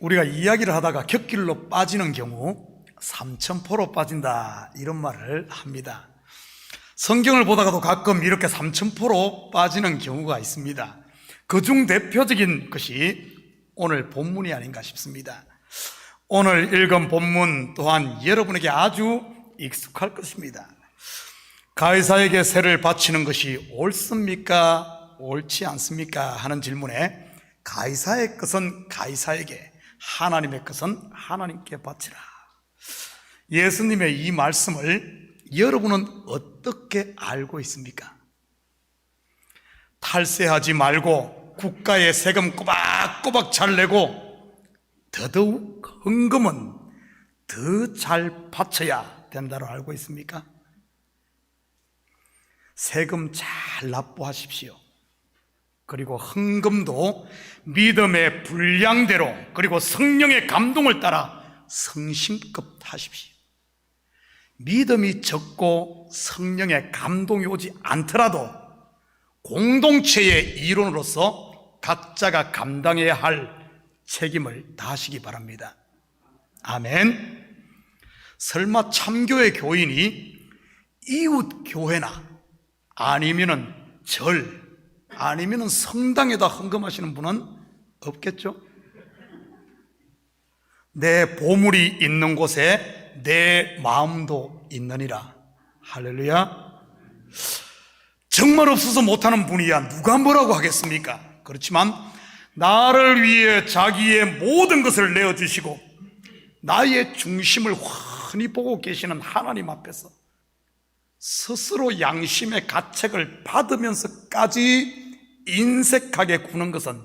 우리가 이야기를 하다가 곁길로 빠지는 경우 삼천포로 빠진다, 이런 말을 합니다. 성경을 보다가도 가끔 이렇게 삼천포로 빠지는 경우가 있습니다. 그중 대표적인 것이 오늘 본문이 아닌가 싶습니다. 오늘 읽은 본문 또한 여러분에게 아주 익숙할 것입니다. 가이사에게 세를 바치는 것이 옳습니까? 옳지 않습니까? 하는 질문에 가이사의 것은 가이사에게, 하나님의 것은 하나님께 바치라. 예수님의 이 말씀을 여러분은 어떻게 알고 있습니까? 탈세하지 말고 국가의 세금 꼬박꼬박 잘 내고 더더욱 헌금은 더 잘 바쳐야 된다고 알고 있습니까? 세금 잘 납부하십시오. 그리고 헌금도 믿음의 분량대로, 그리고 성령의 감동을 따라 성심껏 하십시오. 믿음이 적고 성령의 감동이 오지 않더라도 공동체의 일원으로서 각자가 감당해야 할 책임을 다하시기 바랍니다. 아멘. 설마 참교회 교인이 이웃 교회나 아니면은 절, 아니면은 성당에다 헌금하시는 분은 없겠죠? 내 보물이 있는 곳에 내 마음도 있느니라. 할렐루야. 정말 없어서 못하는 분이야 누가 뭐라고 하겠습니까? 그렇지만 나를 위해 자기의 모든 것을 내어주시고 나의 중심을 훤히 보고 계시는 하나님 앞에서 스스로 양심의 가책을 받으면서까지 인색하게 구는 것은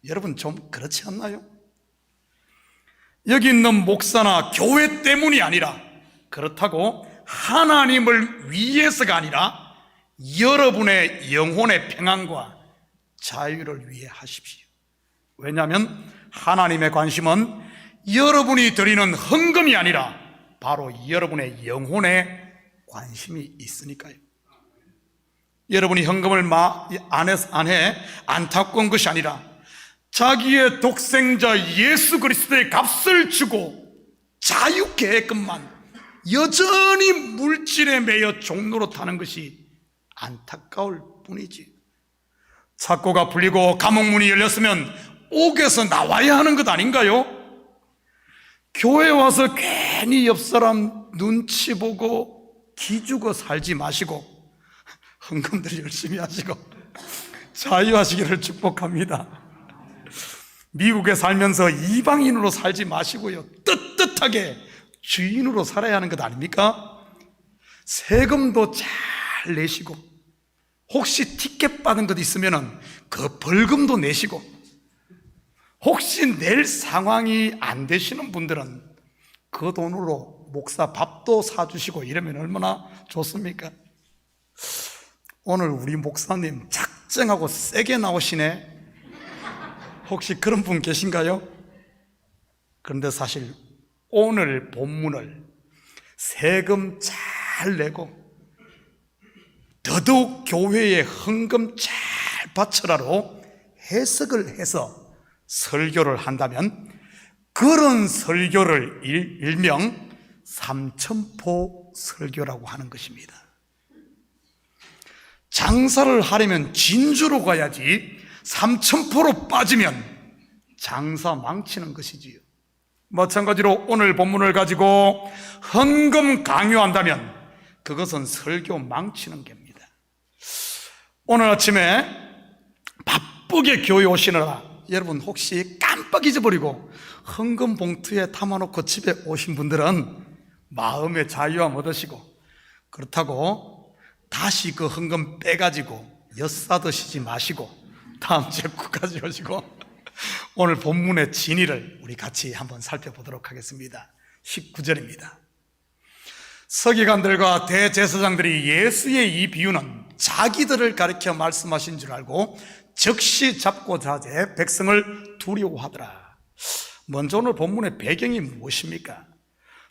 여러분 좀 그렇지 않나요? 여기 있는 목사나 교회 때문이 아니라, 그렇다고 하나님을 위해서가 아니라 여러분의 영혼의 평안과 자유를 위해 하십시오. 왜냐하면 하나님의 관심은 여러분이 드리는 헌금이 아니라 바로 여러분의 영혼에 관심이 있으니까요. 여러분이 헌금을 안 해 안타까운 것이 아니라 자기의 독생자 예수 그리스도의 값을 주고 자유케 했건만 여전히 물질에 매여 종로로 타는 것이 안타까울 뿐이지. 착고가 풀리고 감옥문이 열렸으면 옥에서 나와야 하는 것 아닌가요? 교회 와서 괜히 옆 사람 눈치 보고 기죽어 살지 마시고 헌금들 열심히 하시고 자유하시기를 축복합니다. 미국에 살면서 이방인으로 살지 마시고요, 떳떳하게 주인으로 살아야 하는 것 아닙니까? 세금도 잘 내시고 혹시 티켓 받은 것 있으면 그 벌금도 내시고, 혹시 낼 상황이 안 되시는 분들은 그 돈으로 목사 밥도 사주시고 이러면 얼마나 좋습니까? 오늘 우리 목사님 작정하고 세게 나오시네. 혹시 그런 분 계신가요? 그런데 사실 오늘 본문을 세금 잘 내고 더더욱 교회에 헌금 잘 바쳐라로 해석을 해서 설교를 한다면 그런 설교를 일명 삼천포 설교라고 하는 것입니다. 장사를 하려면 진주로 가야지 삼천포로 빠지면 장사 망치는 것이지요. 마찬가지로 오늘 본문을 가지고 헌금 강요한다면 그것은 설교 망치는 겁니다. 오늘 아침에 바쁘게 교회 오시느라 여러분 혹시 깜빡 잊어버리고 헌금 봉투에 담아놓고 집에 오신 분들은 마음의 자유함 얻으시고, 그렇다고 다시 그 헌금 빼가지고 엿사드시지 마시고 다음 주에 꼭 가져오시고 오늘 본문의 진의를 우리 같이 한번 살펴보도록 하겠습니다. 19절입니다. 서기관들과 대제사장들이 예수의 이 비유는 자기들을 가리켜 말씀하신 줄 알고 즉시 잡고 자제 백성을 두려워하더라. 먼저 오늘 본문의 배경이 무엇입니까?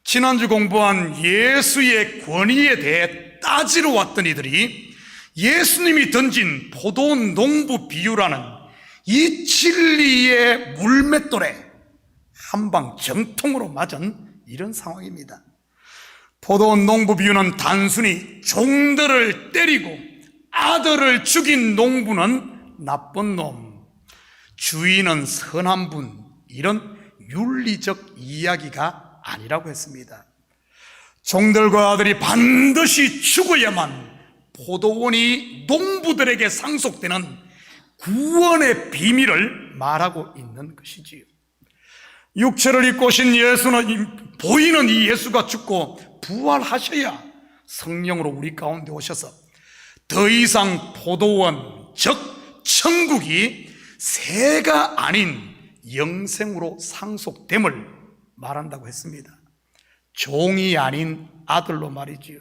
지난주 공부한 예수의 권위에 대해 따지러 왔던 이들이 예수님이 던진 포도 농부 비유라는 이 진리의 물맷돌에 한방 정통으로 맞은 이런 상황입니다. 포도원 농부 비유는 단순히 종들을 때리고 아들을 죽인 농부는 나쁜 놈, 주인은 선한 분, 이런 윤리적 이야기가 아니라고 했습니다. 종들과 아들이 반드시 죽어야만 포도원이 농부들에게 상속되는 구원의 비밀을 말하고 있는 것이지요. 육체를 입고 오신 예수는, 보이는 이 예수가 죽고 부활하셔야 성령으로 우리 가운데 오셔서 더 이상 포도원, 즉 천국이 새가 아닌 영생으로 상속됨을 말한다고 했습니다. 종이 아닌 아들로 말이지요.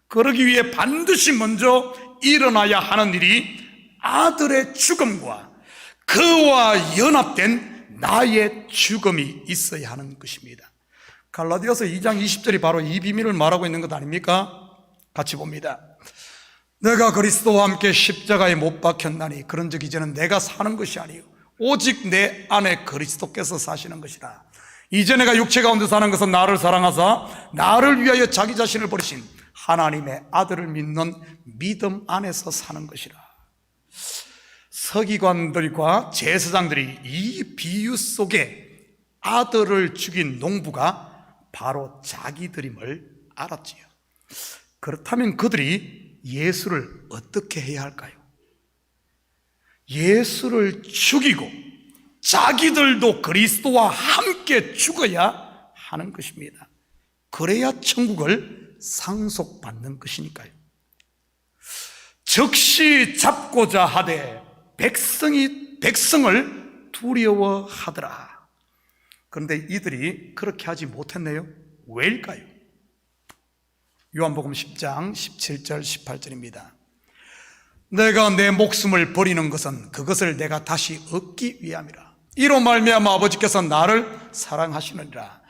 그러기 위해 반드시 먼저 일어나야 하는 일이 아들의 죽음과 그와 연합된 나의 죽음이 있어야 하는 것입니다. 갈라디아서 2장 20절이 바로 이 비밀을 말하고 있는 것 아닙니까? 같이 봅니다. 내가 그리스도와 함께 십자가에 못 박혔나니 그런즉 이제는 내가 사는 것이 아니요 오직 내 안에 그리스도께서 사시는 것이라. 이제 내가 육체 가운데 사는 것은 나를 사랑하사 나를 위하여 자기 자신을 버리신 하나님의 아들을 믿는 믿음 안에서 사는 것이라. 서기관들과 제사장들이 이 비유 속에 아들을 죽인 농부가 바로 자기들임을 알았지요. 그렇다면 그들이 예수를 어떻게 해야 할까요? 예수를 죽이고 자기들도 그리스도와 함께 죽어야 하는 것입니다. 그래야 천국을 상속받는 것이니까요. 즉시 잡고자 하되 백성을 두려워하더라. 그런데 이들이 그렇게 하지 못했네요. 왜일까요? 요한복음 10장 17절 18절입니다. 내가 내 목숨을 버리는 것은 그것을 내가 다시 얻기 위함이라. 이로 말미암아 아버지께서 나를 사랑하시느니라.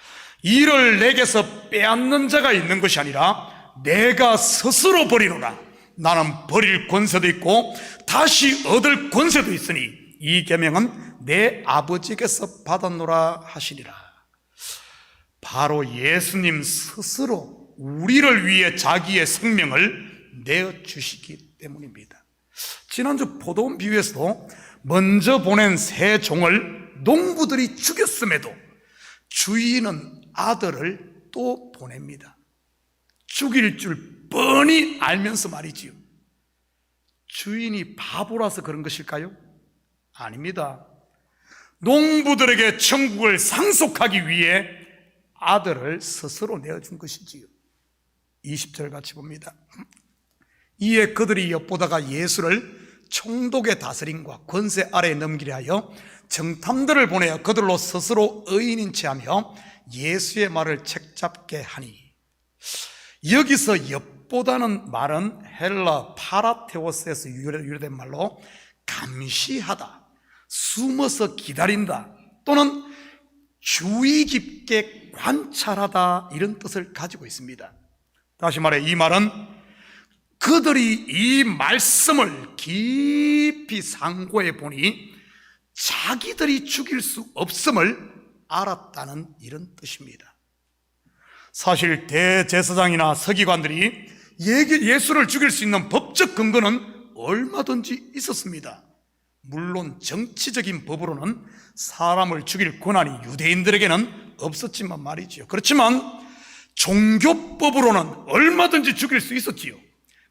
이를 내게서 빼앗는 자가 있는 것이 아니라 내가 스스로 버리노라. 나는 버릴 권세도 있고 다시 얻을 권세도 있으니 이 계명은 내 아버지께서 받았노라 하시니라. 바로 예수님 스스로 우리를 위해 자기의 생명을 내어주시기 때문입니다. 지난주 포도원 비유에서도 먼저 보낸 새 종을 농부들이 죽였음에도 주인은 아들을 또 보냅니다. 죽일 줄 뻔히 알면서 말이지요. 주인이 바보라서 그런 것일까요? 아닙니다. 농부들에게 천국을 상속하기 위해 아들을 스스로 내어준 것이지요. 20절 같이 봅니다. 이에 그들이 엿보다가 예수를 총독의 다스림과 권세 아래에 넘기려 하여 정탐들을 보내어 그들로 스스로 의인인 체하며 예수의 말을 책잡게 하니. 여기서 엿보다는 말은 헬라 파라테오스에서 유래된 말로 감시하다, 숨어서 기다린다 또는 주의 깊게 관찰하다, 이런 뜻을 가지고 있습니다. 다시 말해 이 말은 그들이 이 말씀을 깊이 상고해 보니 자기들이 죽일 수 없음을 알았다는 이런 뜻입니다. 사실 대제사장이나 서기관들이 예수를 죽일 수 있는 법적 근거는 얼마든지 있었습니다. 물론 정치적인 법으로는 사람을 죽일 권한이 유대인들에게는 없었지만 말이지요. 그렇지만 종교법으로는 얼마든지 죽일 수 있었지요.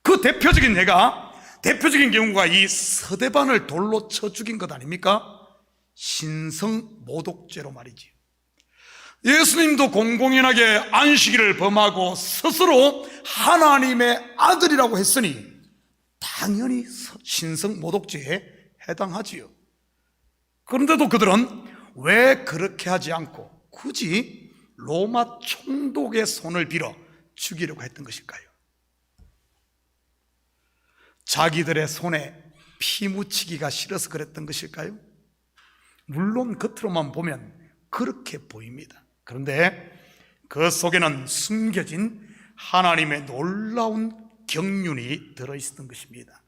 그 대표적인 경우가 이 서대반을 돌로 쳐 죽인 것 아닙니까? 신성모독죄로 말이지요. 예수님도 공공연하게 안식일을 범하고 스스로 하나님의 아들이라고 했으니 당연히 신성모독죄에 해당하지요. 그런데도 그들은 왜 그렇게 하지 않고 굳이 로마 총독의 손을 빌어 죽이려고 했던 것일까요? 자기들의 손에 피 묻히기가 싫어서 그랬던 것일까요? 물론 겉으로만 보면 그렇게 보입니다. 그런데 그 속에는 숨겨진 하나님의 놀라운 경륜이 들어있었던 것입니다.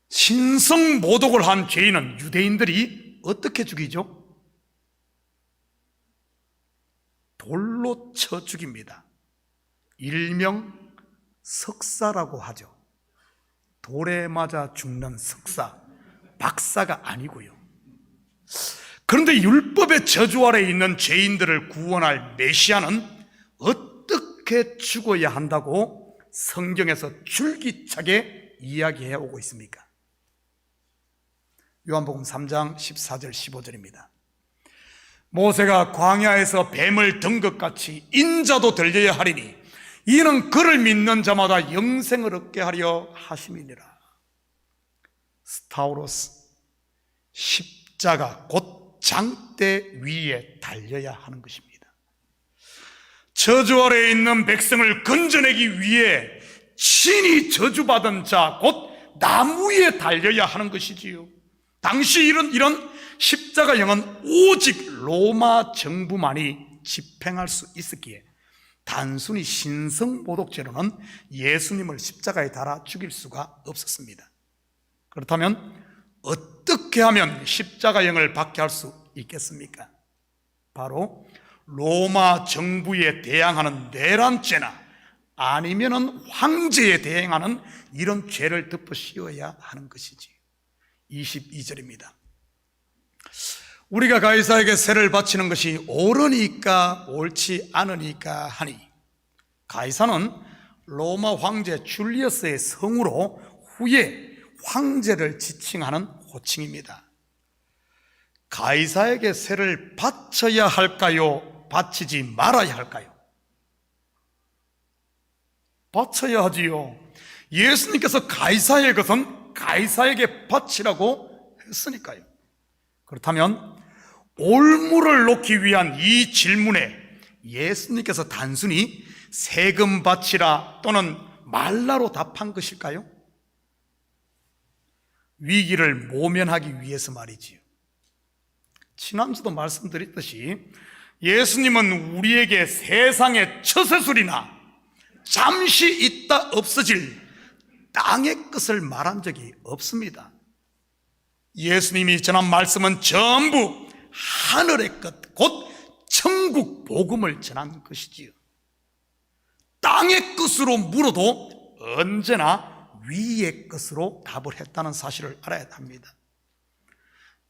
신성모독을 한 죄인은 유대인들이 어떻게 죽이죠? 돌로 쳐 죽입니다. 일명 석사라고 하죠. 돌에 맞아 죽는 석사, 박사가 아니고요. 그런데 율법의 저주 아래 있는 죄인들을 구원할 메시아는 어떻게 죽어야 한다고 성경에서 줄기차게 이야기해 오고 있습니까? 요한복음 3장 14절 15절입니다. 모세가 광야에서 뱀을 든 것 같이 인자도 들려야 하리니 이는 그를 믿는 자마다 영생을 얻게 하려 하심이니라. 스타우로스, 십자가 곧 장대 위에 달려야 하는 것입니다. 저주 아래에 있는 백성을 건져내기 위해 친히 저주받은 자 곧 나무 위에 달려야 하는 것이지요. 당시 이런 십자가형은 오직 로마 정부만이 집행할 수 있었기에 단순히 신성모독죄로는 예수님을 십자가에 달아 죽일 수가 없었습니다. 그렇다면 어떻게 하면 십자가형을 받게 할 수 있겠습니까? 바로 로마 정부에 대항하는 내란죄나 아니면은 황제에 대항하는 이런 죄를 덮어 씌워야 하는 것이지. 22절입니다. 우리가 가이사에게 세를 바치는 것이 옳으니까 옳지 않으니까 하니, 가이사는 로마 황제 줄리어스의 성으로 후에 황제를 지칭하는 호칭입니다. 가이사에게 세를 바쳐야 할까요? 바치지 말아야 할까요? 바쳐야 하지요. 예수님께서 가이사의 것은 가이사에게 바치라고 했으니까요. 그렇다면 올무를 놓기 위한 이 질문에 예수님께서 단순히 세금 바치라 또는 말라로 답한 것일까요? 위기를 모면하기 위해서 말이지요. 지난주도 말씀드렸듯이 예수님은 우리에게 세상의 처세술이나 잠시 있다 없어질 땅의 것을 말한 적이 없습니다. 예수님이 전한 말씀은 전부 하늘의 것, 곧 천국 복음을 전한 것이지요. 땅의 것으로 물어도 언제나 위의 것으로 답을 했다는 사실을 알아야 합니다.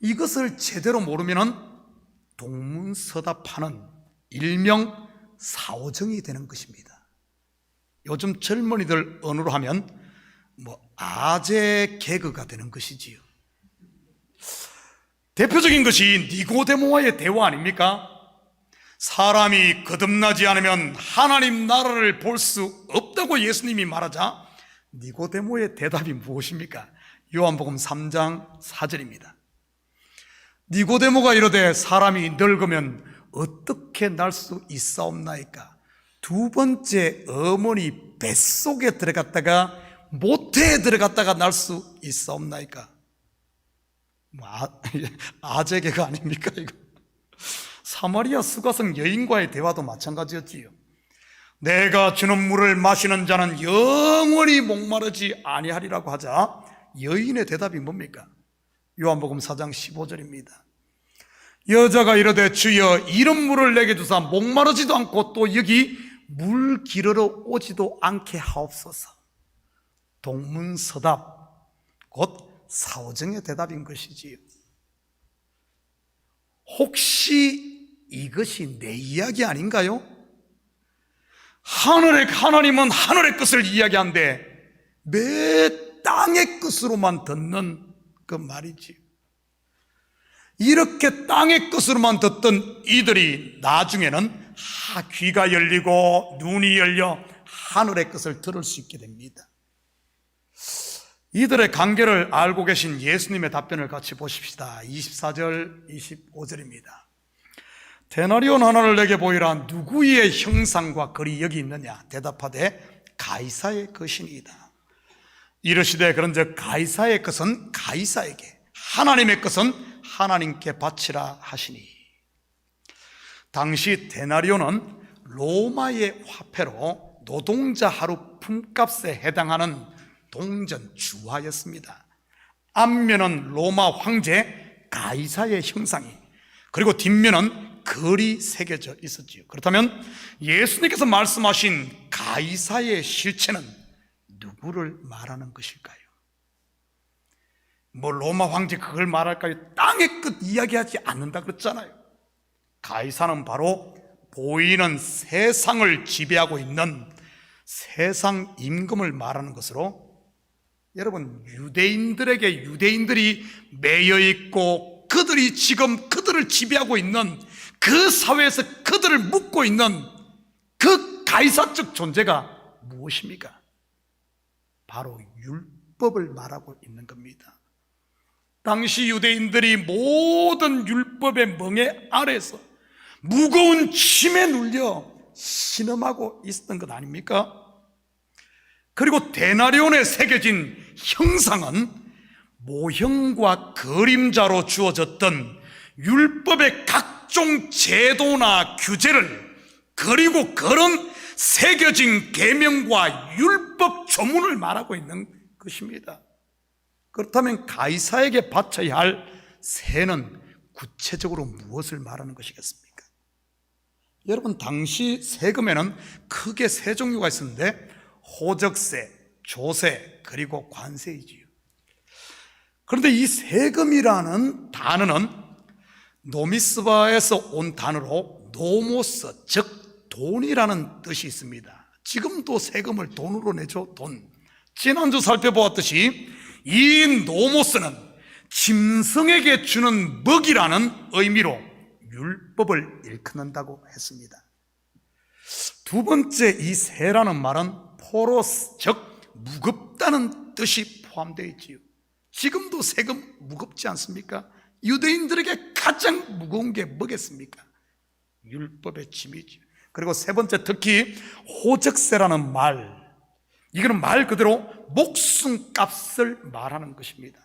이것을 제대로 모르면 동문서답하는 일명 사오정이 되는 것입니다. 요즘 젊은이들 언어로 하면 아재 개그가 되는 것이지요. 대표적인 것이 니고데모와의 대화 아닙니까? 사람이 거듭나지 않으면 하나님 나라를 볼 수 없다고 예수님이 말하자 니고데모의 대답이 무엇입니까? 요한복음 3장 4절입니다. 니고데모가 이르되 사람이 늙으면 어떻게 날 수 있사옵나이까? 두 번째 어머니 뱃속에 들어갔다가 모태에 들어갔다가 날 수 있사옵나이까? 아재개가 아닙니까 이거? 사마리아 수가성 여인과의 대화도 마찬가지였지요. 내가 주는 물을 마시는 자는 영원히 목마르지 아니하리라고 하자 여인의 대답이 뭡니까? 요한복음 4장 15절입니다. 여자가 이르되 주여 이런 물을 내게 주사 목마르지도 않고 또 여기 물 기르러 오지도 않게 하옵소서. 동문서답, 곧 사오정의 대답인 것이지요. 혹시 이것이 내 이야기 아닌가요? 하나님은 하늘의 것을 이야기하는데 매 땅의 것으로만 듣는 그 말이지요. 이렇게 땅의 것으로만 듣던 이들이 나중에는 귀가 열리고 눈이 열려 하늘의 것을 들을 수 있게 됩니다. 이들의 관계를 알고 계신 예수님의 답변을 같이 보십시다. 24절 25절입니다. 데나리온 하나를 내게 보이라. 누구의 형상과 글이 여기 있느냐? 대답하되 가이사의 것이니이다. 이르시되 그런즉 가이사의 것은 가이사에게, 하나님의 것은 하나님께 바치라 하시니. 당시 데나리온은 로마의 화폐로 노동자 하루 품값에 해당하는 동전 주화였습니다. 앞면은 로마 황제 가이사의 형상이, 그리고 뒷면은 글이 새겨져 있었지요. 그렇다면 예수님께서 말씀하신 가이사의 실체는 누구를 말하는 것일까요? 뭐 로마 황제 그걸 말할까요? 땅의 끝 이야기하지 않는다 그랬잖아요. 가이사는 바로 보이는 세상을 지배하고 있는 세상 임금을 말하는 것으로, 여러분, 유대인들이 매여 있고 그들이 지금 그들을 지배하고 있는 그 사회에서 그들을 묶고 있는 그 가이사적 존재가 무엇입니까? 바로 율법을 말하고 있는 겁니다. 당시 유대인들이 모든 율법의 멍에 아래서 무거운 짐에 눌려 신음하고 있었던 것 아닙니까? 그리고 데나리온에 새겨진 형상은 모형과 그림자로 주어졌던 율법의 각종 제도나 규제를, 그리고 그런 새겨진 계명과 율법 조문을 말하고 있는 것입니다. 그렇다면 가이사에게 바쳐야 할 세는 구체적으로 무엇을 말하는 것이겠습니까? 여러분, 당시 세금에는 크게 세 종류가 있었는데 호적세, 조세, 그리고 관세이지요. 그런데 이 세금이라는 단어는 노미스바에서 온 단어로 노모스, 즉 돈이라는 뜻이 있습니다. 지금도 세금을 돈으로 내죠, 돈. 지난주 살펴보았듯이 이 노모스는 짐승에게 주는 먹이라는 의미로 율법을 일컫는다고 했습니다. 두 번째, 이 세라는 말은 포로스, 즉 무겁다는 뜻이 포함되어 있지요. 지금도 세금 무겁지 않습니까? 유대인들에게 가장 무거운 게 뭐겠습니까? 율법의 짐이지요. 그리고 세 번째, 특히 호적세라는 말, 이거는 말 그대로 목숨값을 말하는 것입니다.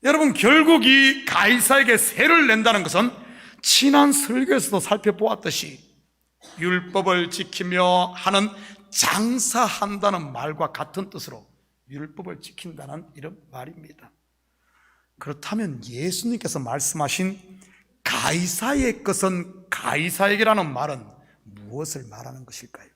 여러분, 결국 이 가이사에게 세를 낸다는 것은 지난 설교에서도 살펴보았듯이 율법을 지키며 하는 장사한다는 말과 같은 뜻으로 율법을 지킨다는 이런 말입니다. 그렇다면 예수님께서 말씀하신 가이사의 것은 가이사에게라는 말은 무엇을 말하는 것일까요?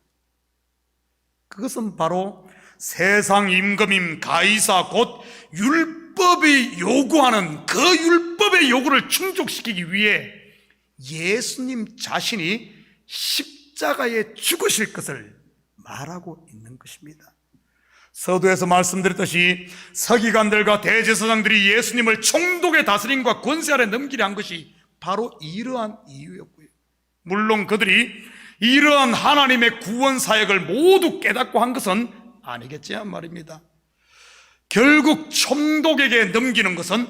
그것은 바로 세상 임금인 가이사, 곧 율법이 요구하는 그 율법의 요구를 충족시키기 위해 예수님 자신이 십자가에 죽으실 것을 말하고 있는 것입니다. 서두에서 말씀드렸듯이 서기관들과 대제사장들이 예수님을 총독의 다스림과 권세 아래 넘기려 한 것이 바로 이러한 이유였고요. 물론 그들이 이러한 하나님의 구원 사역을 모두 깨닫고 한 것은 아니겠지만 말입니다. 결국 총독에게 넘기는 것은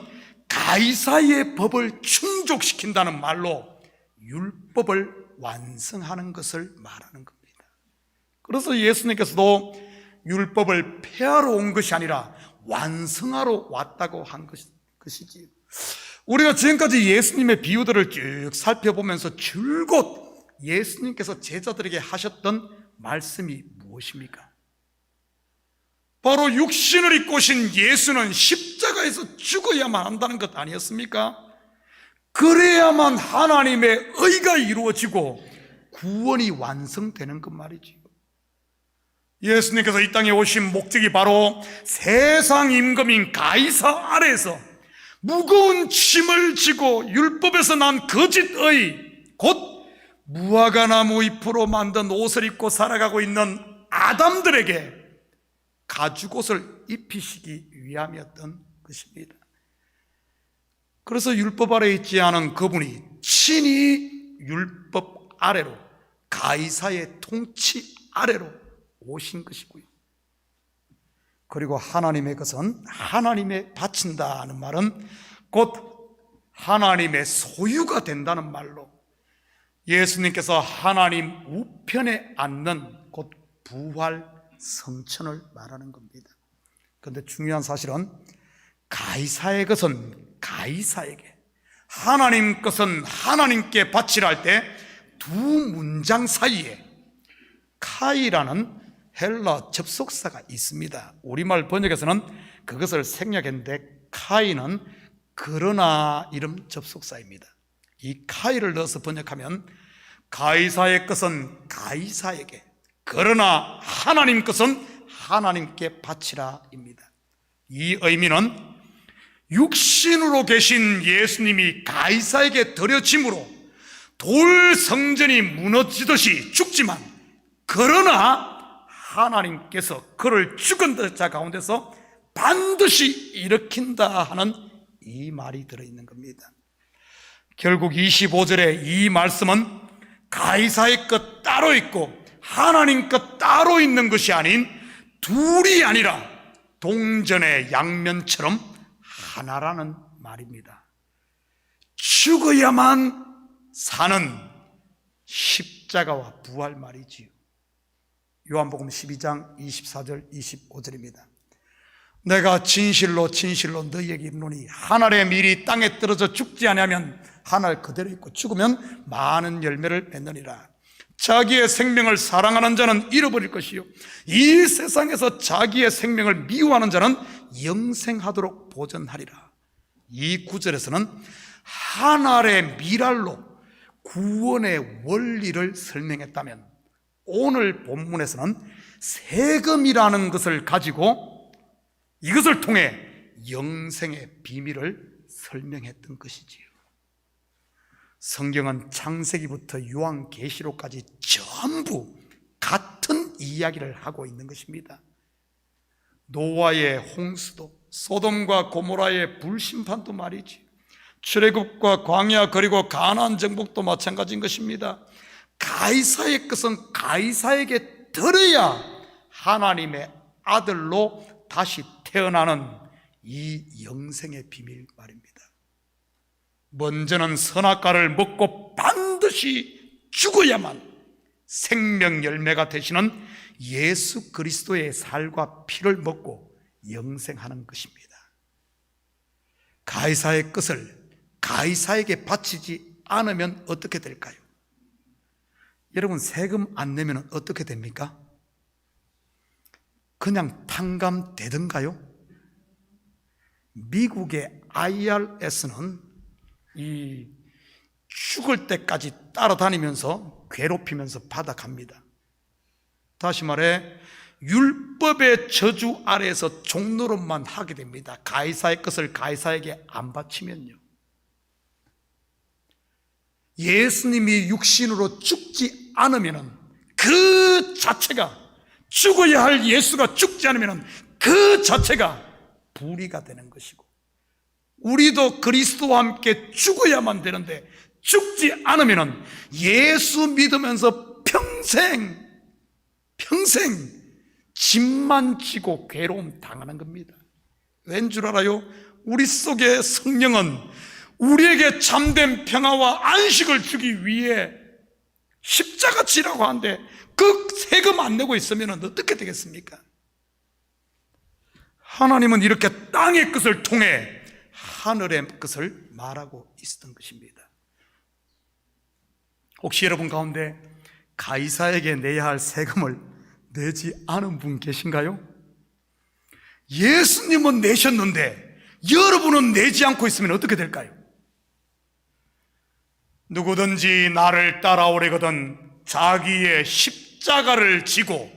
가이사의 법을 충족시킨다는 말로 율법을 완성하는 것을 말하는 겁니다. 그래서 예수님께서도 율법을 폐하러 온 것이 아니라 완성하러 왔다고 한 것이지. 우리가 지금까지 예수님의 비유들을 쭉 살펴보면서 줄곧 예수님께서 제자들에게 하셨던 말씀이 무엇입니까? 바로 육신을 입고 오신 예수는 십자가에서 죽어야만 한다는 것 아니었습니까? 그래야만 하나님의 의가 이루어지고 구원이 완성되는 것 말이지요. 예수님께서 이 땅에 오신 목적이 바로 세상 임금인 가이사 아래에서 무거운 짐을 지고 율법에서 난 거짓의, 곧 무화과나무 잎으로 만든 옷을 입고 살아가고 있는 아담들에게 가죽옷을 입히시기 위함이었던 것입니다. 그래서 율법 아래에 있지 않은 그분이 친히 율법 아래로, 가이사의 통치 아래로 오신 것이고요. 그리고 하나님의 것은 하나님의 바친다는 말은 곧 하나님의 소유가 된다는 말로 예수님께서 하나님 우편에 앉는 곧 부활 성천을 말하는 겁니다. 그런데 중요한 사실은 가이사의 것은 가이사에게, 하나님 것은 하나님께 바치라 할 때 두 문장 사이에 카이라는 헬라 접속사가 있습니다. 우리말 번역에서는 그것을 생략했는데 카이는 그러나 이름 접속사입니다. 이 카이를 넣어서 번역하면 가이사의 것은 가이사에게, 그러나 하나님 것은 하나님께 바치라입니다. 이 의미는 육신으로 계신 예수님이 가이사에게 드려짐으로 돌 성전이 무너지듯이 죽지만, 그러나 하나님께서 그를 죽은 자 가운데서 반드시 일으킨다 하는 이 말이 들어있는 겁니다. 결국 25절에 이 말씀은 가이사의 것 따로 있고 하나님 것 따로 있는 것이 아닌 둘이 아니라 동전의 양면처럼 하나라는 말입니다. 죽어야만 사는 십자가와 부활 말이지요. 요한복음 12장 24절 25절입니다. 내가 진실로 진실로 너희에게 이르노니 하늘의 밀이 땅에 떨어져 죽지 아니하면 하늘 그대로 있고 죽으면 많은 열매를 맺느니라. 자기의 생명을 사랑하는 자는 잃어버릴 것이요 이 세상에서 자기의 생명을 미워하는 자는 영생하도록 보전하리라. 이 구절에서는 하늘의 밀알로 구원의 원리를 설명했다면, 오늘 본문에서는 세금이라는 것을 가지고 이것을 통해 영생의 비밀을 설명했던 것이지요. 성경은 창세기부터 요한계시록까지 전부 같은 이야기를 하고 있는 것입니다. 노아의 홍수도, 소돔과 고모라의 불심판도 말이지, 출애굽과 광야 그리고 가나안 정복도 마찬가지인 것입니다. 가이사의 것은 가이사에게 들어야 하나님의 아들로 다시 태어나는 이 영생의 비밀 말입니다. 먼저는 선악과를 먹고 반드시 죽어야만 생명 열매가 되시는 예수 그리스도의 살과 피를 먹고 영생하는 것입니다. 가이사의 것을 가이사에게 바치지 않으면 어떻게 될까요? 여러분, 세금 안 내면 어떻게 됩니까? 그냥 탕감되던가요? 미국의 IRS는 이 죽을 때까지 따라다니면서 괴롭히면서 받아갑니다. 다시 말해 율법의 저주 아래에서 종노릇만 하게 됩니다. 가이사의 것을 가이사에게 안 바치면요. 예수님이 육신으로 죽지 않으면 그 자체가, 죽어야 할 예수가 죽지 않으면 그 자체가 불의가 되는 것이고, 우리도 그리스도와 함께 죽어야만 되는데 죽지 않으면 예수 믿으면서 평생 짐만 지고 괴로움 당하는 겁니다. 왠 줄 알아요? 우리 속에 성령은 우리에게 참된 평화와 안식을 주기 위해 십자가 지라고 하는데 그 세금 안 내고 있으면 어떻게 되겠습니까? 하나님은 이렇게 땅의 것을 통해 하늘의 것을 말하고 있었던 것입니다. 혹시 여러분 가운데 가이사에게 내야 할 세금을 내지 않은 분 계신가요? 예수님은 내셨는데 여러분은 내지 않고 있으면 어떻게 될까요? 누구든지 나를 따라오려거든 자기의 십자가를 지고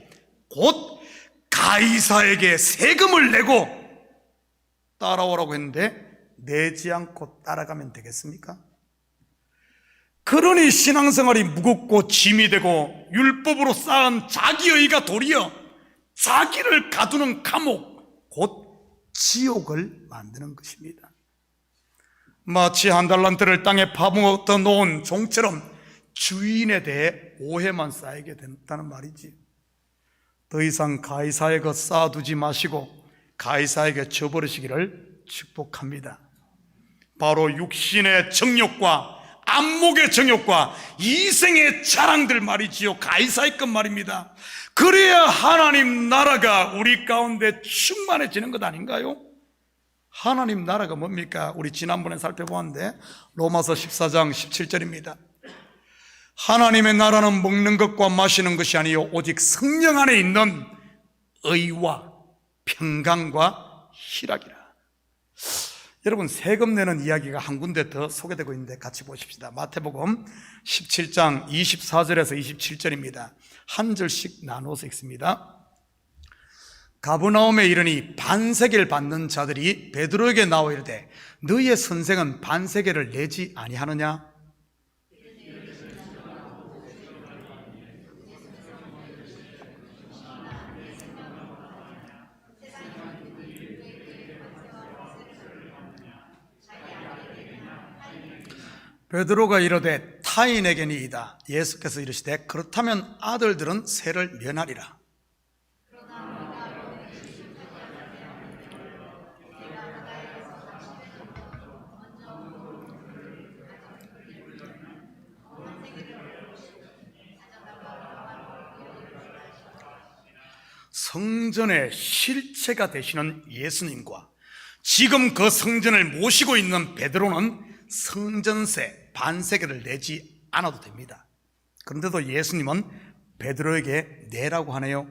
곧 가이사에게 세금을 내고 따라오라고 했는데 내지 않고 따라가면 되겠습니까? 그러니 신앙생활이 무겁고 짐이 되고 율법으로 쌓은 자기의가 도리어 자기를 가두는 감옥, 곧 지옥을 만드는 것입니다. 마치 한 달란트를 땅에 파묻어 놓은 종처럼 주인에 대해 오해만 쌓이게 된다는 말이지. 더 이상 가이사의 것 쌓아두지 마시고 가이사에게 줘버리시기를 축복합니다. 바로 육신의 정욕과 안목의 정욕과 이생의 자랑들 말이지요, 가이사의 것 말입니다. 그래야 하나님 나라가 우리 가운데 충만해지는 것 아닌가요? 하나님 나라가 뭡니까? 우리 지난번에 살펴보았는데 로마서 14장 17절입니다. 하나님의 나라는 먹는 것과 마시는 것이 아니요 오직 성령 안에 있는 의와 평강과 희락이라. 여러분, 세금 내는 이야기가 한 군데 더 소개되고 있는데 같이 보십시다. 마태복음 17장 24절에서 27절입니다. 한 절씩 나눠서 읽습니다. 가버나움에 이르니 반세계를 받는 자들이 베드로에게 나와 이르되 너희의 선생은 반세계를 내지 아니하느냐? 베드로가 이르되 타인에게니이다. 예수께서 이르시되 그렇다면 아들들은 세를 면하리라. 성전의 실체가 되시는 예수님과 지금 그 성전을 모시고 있는 베드로는 성전세 반세계를 내지 않아도 됩니다. 그런데도 예수님은 베드로에게 내라고 하네요.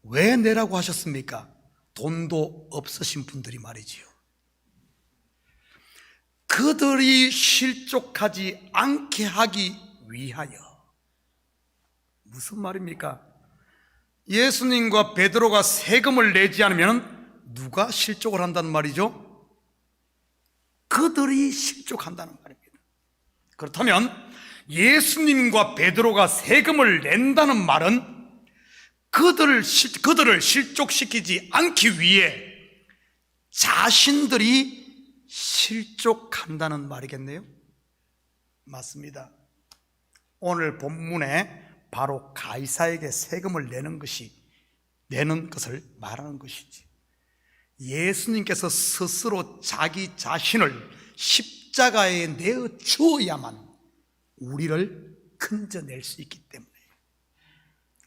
왜 내라고 하셨습니까? 돈도 없으신 분들이 말이지요. 그들이 실족하지 않게 하기 위하여. 무슨 말입니까? 예수님과 베드로가 세금을 내지 않으면 누가 실족을 한다는 말이죠? 그들이 실족한다는 말입니다. 그렇다면 예수님과 베드로가 세금을 낸다는 말은 그들을 실족시키지 않기 위해 자신들이 실족한다는 말이겠네요. 맞습니다. 오늘 본문에 바로 가이사에게 세금을 내는 것을 말하는 것이지. 예수님께서 스스로 자기 자신을 십자가에 내어 주어야만 우리를 건져낼 수 있기 때문에.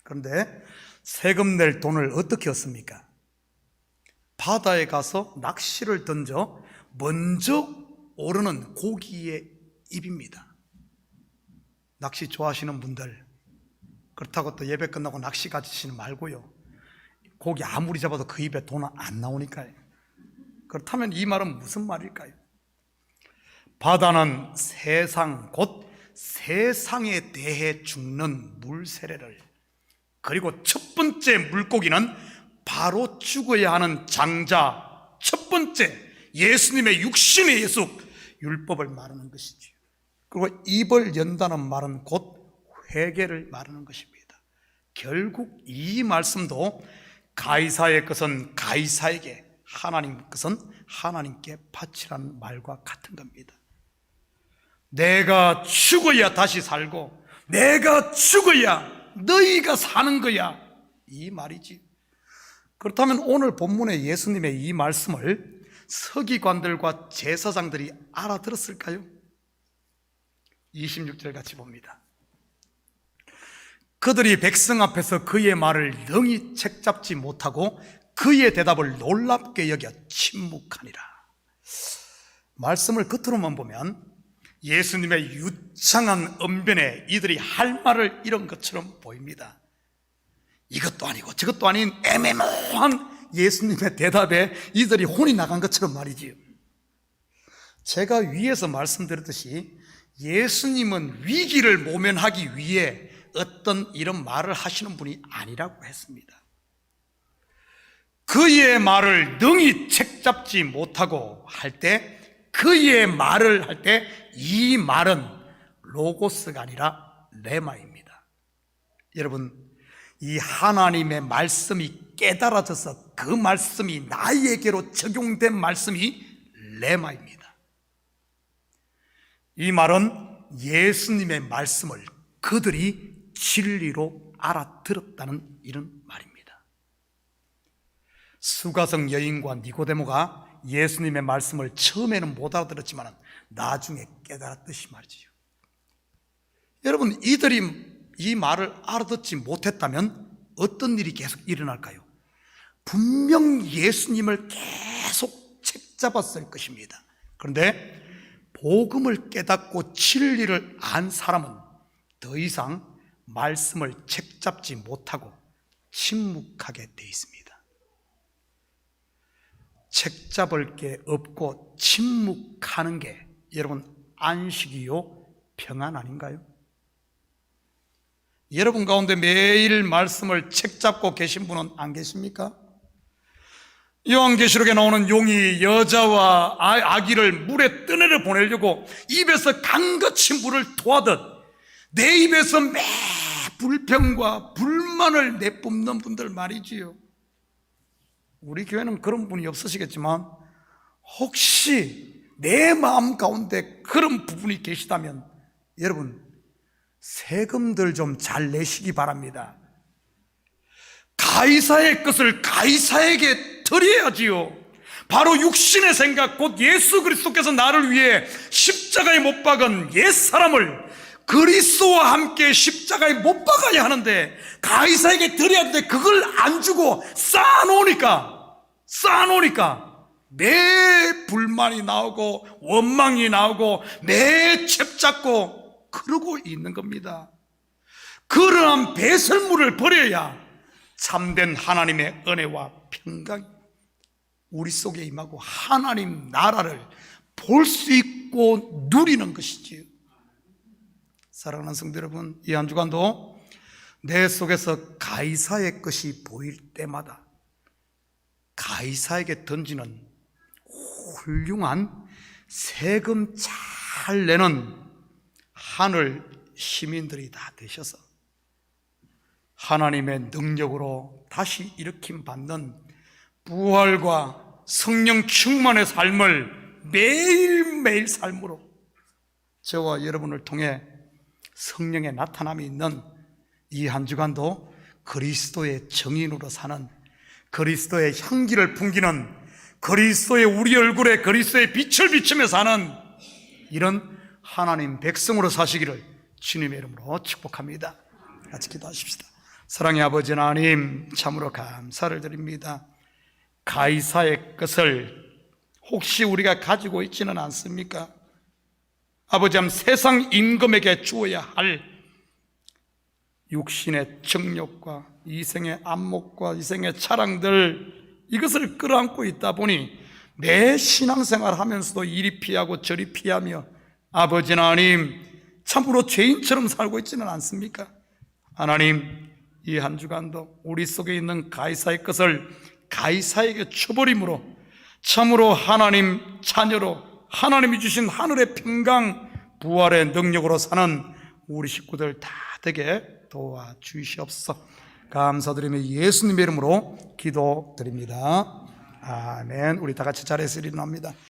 그런데 세금 낼 돈을 어떻게 얻습니까? 바다에 가서 낚시를 던져 먼저 오르는 고기의 입입니다. 낚시 좋아하시는 분들, 그렇다고 또 예배 끝나고 낚시 가시는 말고요. 고기 아무리 잡아도 그 입에 돈 안 나오니까요. 그렇다면 이 말은 무슨 말일까요? 바다는 세상, 곧 세상에 대해 죽는 물세례를, 그리고 첫 번째 물고기는 바로 죽어야 하는 장자, 첫 번째 예수님의 육신의 예수, 율법을 말하는 것이지요. 그리고 입을 연다는 말은 곧 회개를 말하는 것입니다. 결국 이 말씀도 가이사의 것은 가이사에게, 하나님 것은 하나님께 바치라는 말과 같은 겁니다. 내가 죽어야 다시 살고 내가 죽어야 너희가 사는 거야, 이 말이지. 그렇다면 오늘 본문의 예수님의 이 말씀을 서기관들과 제사장들이 알아들었을까요? 26절 같이 봅니다. 그들이 백성 앞에서 그의 말을 능히 책잡지 못하고 그의 대답을 놀랍게 여겨 침묵하니라. 말씀을 겉으로만 보면 예수님의 유창한 언변에 이들이 할 말을 잃은 것처럼 보입니다. 이것도 아니고 저것도 아닌 애매모호한 예수님의 대답에 이들이 혼이 나간 것처럼 말이지요. 제가 위에서 말씀드렸듯이 예수님은 위기를 모면하기 위해 어떤 이런 말을 하시는 분이 아니라고 했습니다. 그의 말을 능히 책잡지 못하고 할 때, 그의 말을 할 때 이 말은 로고스가 아니라 레마입니다. 여러분, 이 하나님의 말씀이 깨달아져서 그 말씀이 나에게로 적용된 말씀이 레마입니다. 이 말은 예수님의 말씀을 그들이 진리로 알아들었다는 이런 말입니다. 수가성 여인과 니고데모가 예수님의 말씀을 처음에는 못 알아들었지만 나중에 깨달았듯이 말이지요. 여러분, 이들이 이 말을 알아듣지 못했다면 어떤 일이 계속 일어날까요? 분명 예수님을 계속 책잡았을 것입니다. 그런데 복음을 깨닫고 진리를 안 사람은 더 이상 말씀을 책잡지 못하고 침묵하게 돼 있습니다. 책 잡을 게 없고 침묵하는 게 여러분 안식이요 평안 아닌가요? 여러분 가운데 매일 말씀을 책 잡고 계신 분은 안 계십니까? 요한계시록에 나오는 용이 여자와 아기를 물에 떠내려 보내려고 입에서 강같이 물을 토하듯 내 입에서 매 불평과 불만을 내뿜는 분들 말이지요. 우리 교회는 그런 분이 없으시겠지만 혹시 내 마음 가운데 그런 부분이 계시다면 여러분 세금들 좀 잘 내시기 바랍니다. 가이사의 것을 가이사에게 드려야지요. 바로 육신의 생각, 곧 예수 그리스도께서 나를 위해 십자가에 못 박은 옛사람을 그리스도와 함께 십자가에 못 박아야 하는데 가이사에게 드려야 하는데 그걸 안 주고 쌓아놓으니까 매 불만이 나오고 원망이 나오고 매 첩잡고 그러고 있는 겁니다. 그러한 배설물을 버려야 참된 하나님의 은혜와 평강이 우리 속에 임하고 하나님 나라를 볼 수 있고 누리는 것이지요. 사랑하는 성도 여러분, 이 한 주간도 내 속에서 가이사의 것이 보일 때마다 가이사에게 던지는 훌륭한 세금 잘 내는 하늘 시민들이 다 되셔서 하나님의 능력으로 다시 일으킴 받는 부활과 성령 충만의 삶을 매일매일 삶으로 저와 여러분을 통해 성령의 나타남이 있는 이 한 주간도 그리스도의 정인으로 사는, 그리스도의 향기를 풍기는, 그리스도의 우리 얼굴에 그리스도의 빛을 비추며 사는 이런 하나님 백성으로 사시기를 주님의 이름으로 축복합니다. 같이 기도하십시다. 사랑의 아버지 하나님, 참으로 감사를 드립니다. 가이사의 것을 혹시 우리가 가지고 있지는 않습니까? 아버지, 세상 임금에게 주어야 할 육신의 정욕과 이생의 안목과 이생의 자랑들, 이것을 끌어안고 있다 보니 매 신앙생활 하면서도 이리 피하고 저리 피하며 아버지 하나님, 참으로 죄인처럼 살고 있지는 않습니까? 하나님, 이 한 주간도 우리 속에 있는 가이사의 것을 가이사에게 줘버림으로 참으로 하나님 자녀로 하나님이 주신 하늘의 평강, 부활의 능력으로 사는 우리 식구들 다 되게 도와주시옵소서. 감사드리며 예수님의 이름으로 기도드립니다. 아멘. 우리 다 같이 자리에서 일어납니다.